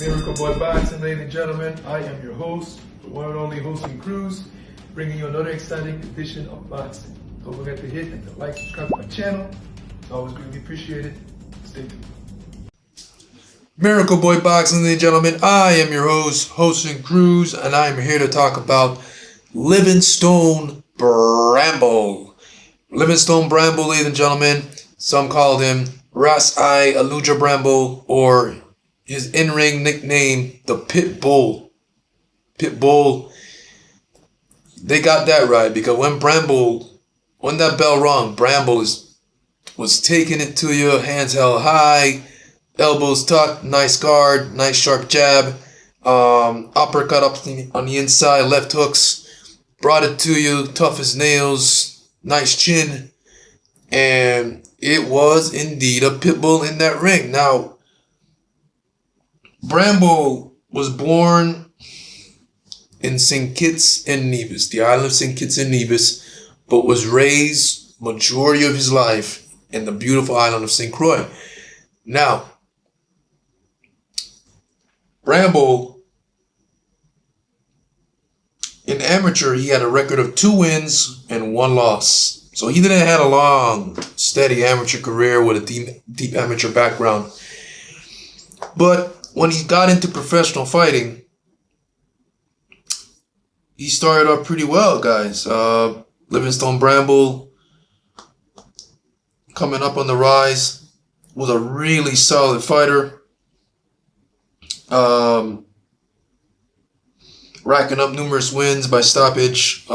Miracle Boy Boxing, ladies and gentlemen. I am your host, the one and only Hosting Cruz, bringing you another exciting edition of boxing. Don't forget to hit and to like, subscribe to my channel. It's always greatly appreciated. Stay tuned. Miracle Boy Boxing, ladies and gentlemen. I am your host, Hosting Cruz, and I am here to talk about Livinstone Bramble. Livinstone Bramble, ladies and gentlemen. Some called him Ras I Aluja Bramble, or his in-ring nickname, the Pit Bull. Pit Bull. They got that right, because when that bell rung, Bramble was taking it to you, hands held high, elbows tucked, nice guard, nice sharp jab, uppercut up on the inside, left hooks, brought it to you, tough as nails, nice chin, and it was indeed a pit bull in that ring. Now, Bramble was born in St. Kitts and Nevis, the island of St. Kitts and Nevis, but was raised majority of his life in the beautiful island of St. Croix. Now, Bramble, in amateur, he had a record of 2 wins and 1 loss. So he didn't have a long, steady amateur career with a deep amateur background. But when he got into professional fighting, he started off pretty well, guys. Livinstone Bramble, coming up on the rise, was a really solid fighter. Racking up numerous wins by stoppage.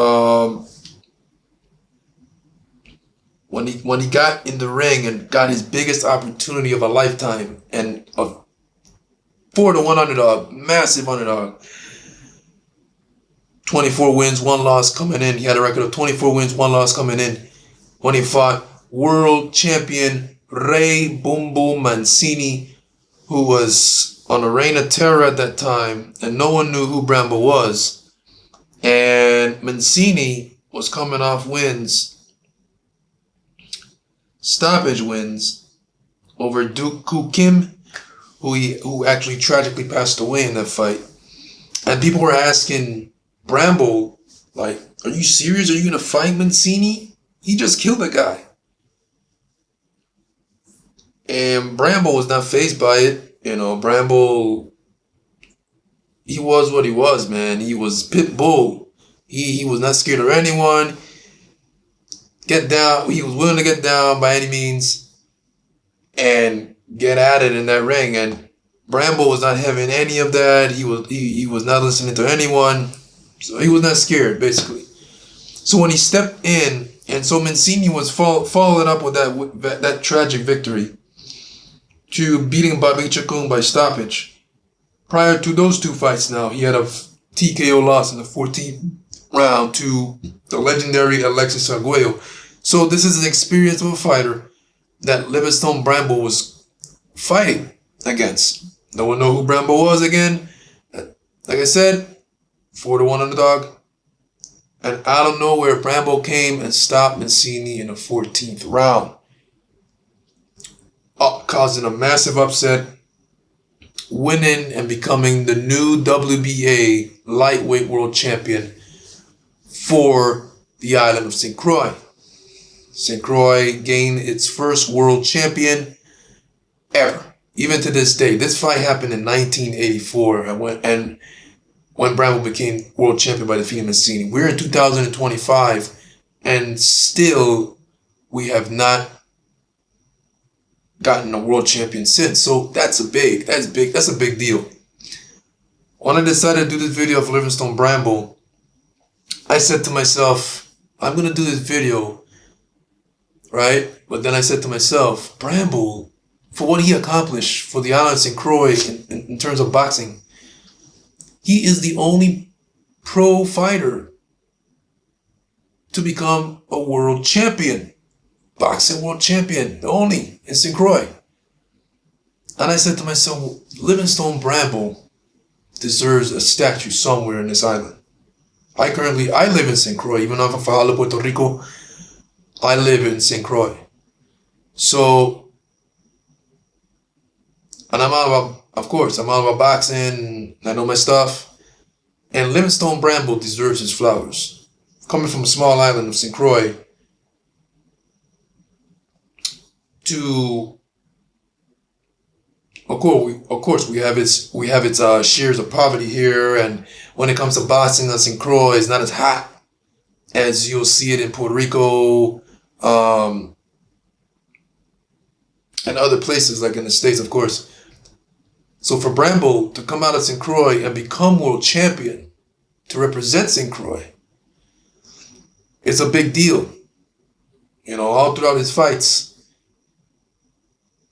When he got in the ring and got his biggest opportunity of a lifetime, and a 4-1 underdog, massive underdog. 24 wins, 1 loss coming in. He had a record of 24 wins, 1 loss coming in when he fought world champion Ray Boom Boom Mancini, who was on a reign of terror at that time, and no one knew who Bramble was. And Mancini was coming off wins, stoppage wins, over Duke Koo Kim, who actually tragically passed away in that fight. And people were asking Bramble, like, are you serious? Are you going to fight Mancini? He just killed the guy. And Bramble was not fazed by it. You know, Bramble, he was what he was, man. He was pit bull. He was not scared of anyone. Get down. He was willing to get down by any means and get at it in that ring. And Bramble was not having any of that. He was not listening to anyone. So he was not scared, basically. So when he stepped in, and so Mancini was following up with that tragic victory to beating Bobby Chacon by stoppage. Prior to those 2 fights now, he had a TKO loss in the 14th round to the legendary Alexis Arguello. So this is an experience of a fighter that Livinstone Bramble was fighting against. No one know who Bramble was again. Like I said, 4-1 underdog. And out of nowhere, Bramble came and stopped Mancini in the 14th round, causing a massive upset, winning and becoming the new WBA lightweight world champion for the island of St. Croix. St. Croix gained its first world champion ever. Even to this day, this fight happened in 1984, and when Bramble became world champion by defeating Mancini. We're in 2025, and still we have not gotten a world champion since. So that's a big deal. When I decided to do this video of Livinstone Bramble, I said to myself, I'm gonna do this video, right? But then I said to myself, Bramble, for what he accomplished for the island of St. Croix in terms of boxing, he is the only pro fighter to become a world champion. Boxing world champion, the only in St. Croix. And I said to myself, Livinstone Bramble deserves a statue somewhere in this island. I live in St. Croix, even though I'm from Fajardo, Puerto Rico. I live in St. Croix. So, and I'm Of course, I'm all about boxing. I know my stuff. And Livinstone Bramble deserves his flowers. Coming from a small island of St. Croix to, of course, we have its shares of poverty here, and when it comes to boxing on St. Croix, it's not as hot as you'll see it in Puerto Rico, um, and other places like in the States, of course. So for Bramble to come out of St. Croix and become world champion to represent St. Croix, it's a big deal. All throughout his fights,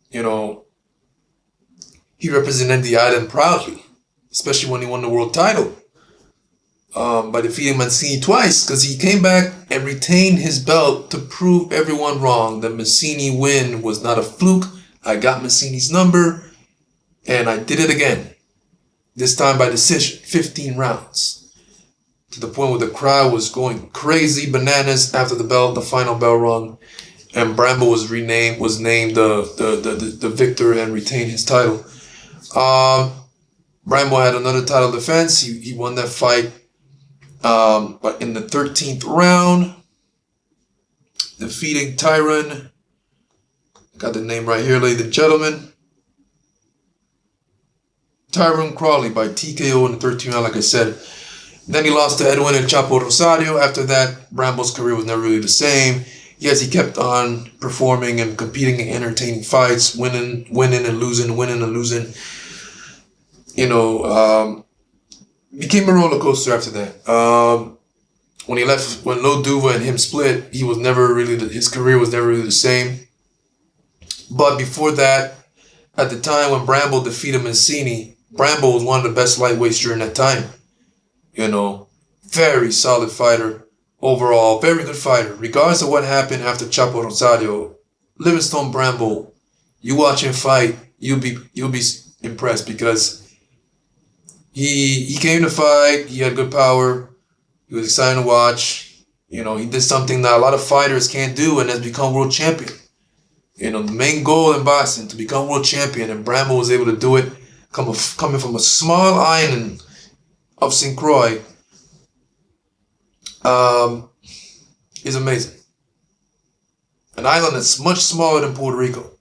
you know, he represented the island proudly, especially when he won the world title by defeating Mancini twice, because he came back and retained his belt to prove everyone wrong. The Mancini win was not a fluke. I got Mancini's number, and I did it again. This time by decision, 15 rounds, to the point where the crowd was going crazy bananas after the final bell rung, and Bramble was named the victor and retained his title. Bramble had another title defense. He won that fight, but in the 13th round, defeating Tyron. Got the name right here, ladies and gentlemen. Tyron Crawley by TKO in the 13th round, like I said. Then he lost to Edwin El Chapo Rosario. After that, Bramble's career was never really the same. Yes, he kept on performing and competing in entertaining fights, winning and losing, winning and losing. Became a roller coaster after that. When Lo Duva and him split, his career was never really the same. But before that, at the time when Bramble defeated Mancini, Bramble was one of the best lightweights during that time. Very solid fighter overall, very good fighter. Regardless of what happened after Chapo Rosario, Livinstone Bramble, you watch him fight, you'll be impressed, because he came to fight, he had good power, he was exciting to watch. He did something that a lot of fighters can't do, and has become world champion. The main goal in boxing, to become world champion, and Bramble was able to do it, coming from a small island of St. Croix, is amazing. An island that's much smaller than Puerto Rico,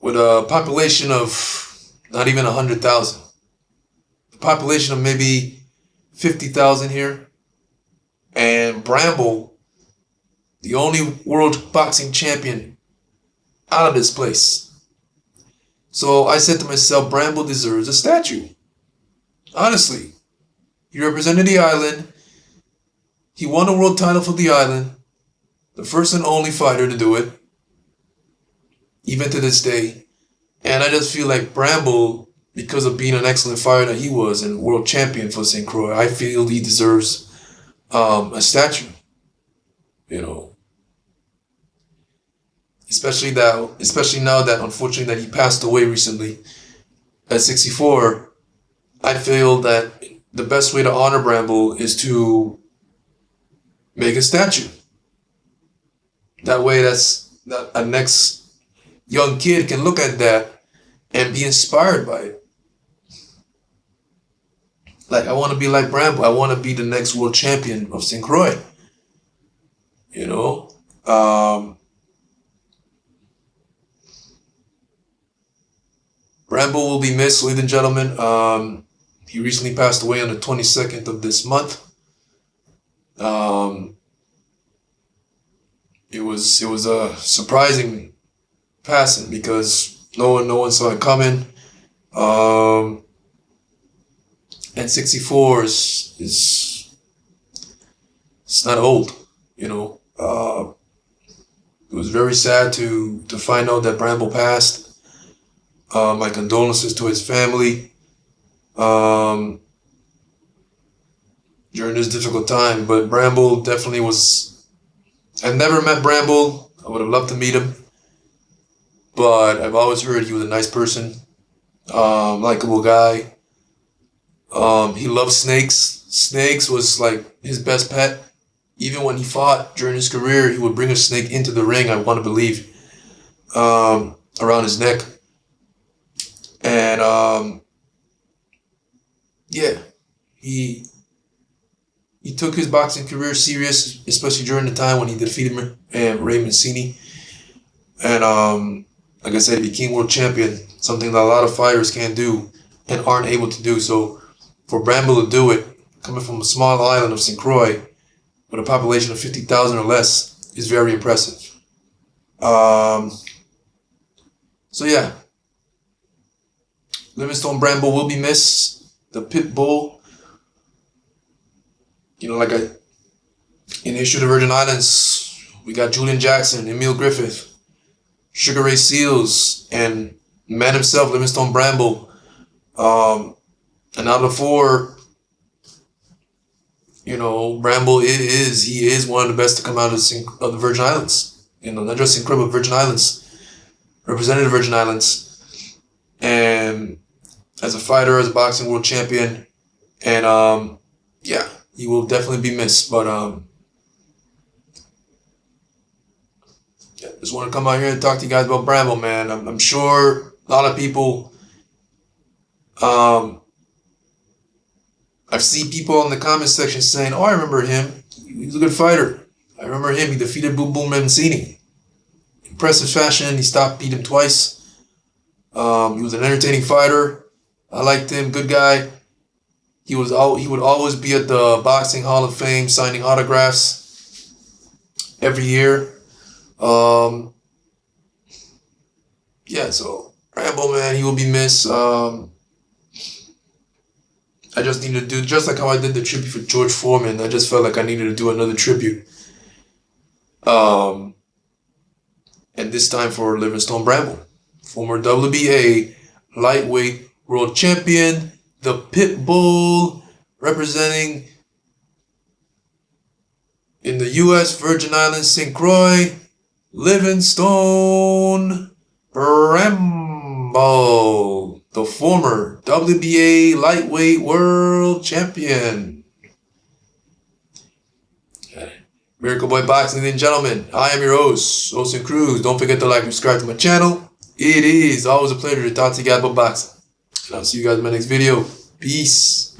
with a population of not even 100,000. A population of maybe 50,000 here. And Bramble, the only world boxing champion out of this place. So I said to myself, Bramble deserves a statue. Honestly. He represented the island. He won a world title for the island. The first and only fighter to do it. Even to this day. And I just feel like Bramble, because of being an excellent fighter that he was and world champion for St. Croix, I feel he deserves a statue. Especially now that, unfortunately, that he passed away recently at 64. I feel that the best way to honor Bramble is to make a statue. That way, that a next young kid can look at that and be inspired by it. Like, I want to be like Bramble. I want to be the next world champion of St. Croix. Bramble will be missed, ladies and gentlemen. He recently passed away on the 22nd of this month. It was a surprising passing, because no one saw it coming. And 64 is it's not old, It was very sad to find out that Bramble passed. My condolences to his family during this difficult time. But Bramble definitely was... I've never met Bramble. I would have loved to meet him. But I've always heard he was a nice person. Likable guy. He loved snakes. Snakes was like his best pet. Even when he fought during his career, he would bring a snake into the ring, I want to believe, around his neck. And yeah, he took his boxing career serious, especially during the time when he defeated Ray Mancini. And like I said, he became world champion, something that a lot of fighters can't do and aren't able to do. So for Bramble to do it, coming from a small island of St. Croix with a population of 50,000 or less, is very impressive. So yeah, Livinstone Bramble will be missed. The pit bull, like in the issue of the Virgin Islands, we got Julian Jackson, Emil Griffith, Sugar Ray Seals, and man himself, Livinstone Bramble. And out of the four, Bramble he is one of the best to come out of the Virgin Islands. Not just St. Croix, but Virgin Islands. Represented the Virgin Islands. And as a fighter, as a boxing world champion. And yeah, he will definitely be missed. But yeah, just want to come out here and talk to you guys about Bramble, man. I'm sure a lot of people I've seen people in the comment section saying, "Oh, I remember him. He was a good fighter. I remember him. He defeated Boom Boom Mancini. Impressive fashion. He beat him twice. He was an entertaining fighter. I liked him. Good guy. He would always be at the Boxing Hall of Fame signing autographs every year. Yeah, so Bramble, man, he will be missed. I just needed to do, just like how I did the tribute for George Foreman, I just felt like I needed to do another tribute. And this time for Livinstone Bramble, former WBA lightweight world champion, the Pit Bull, representing in the U.S. Virgin Islands, St. Croix, Livinstone Bramble, the former WBA lightweight world champion. Miracle Boy Boxing, ladies and gentlemen, I am your host, Olsen Cruz. Don't forget to like and subscribe to my channel. It is always a pleasure to talk to you guys about boxing. And I'll see you guys in my next video. Peace.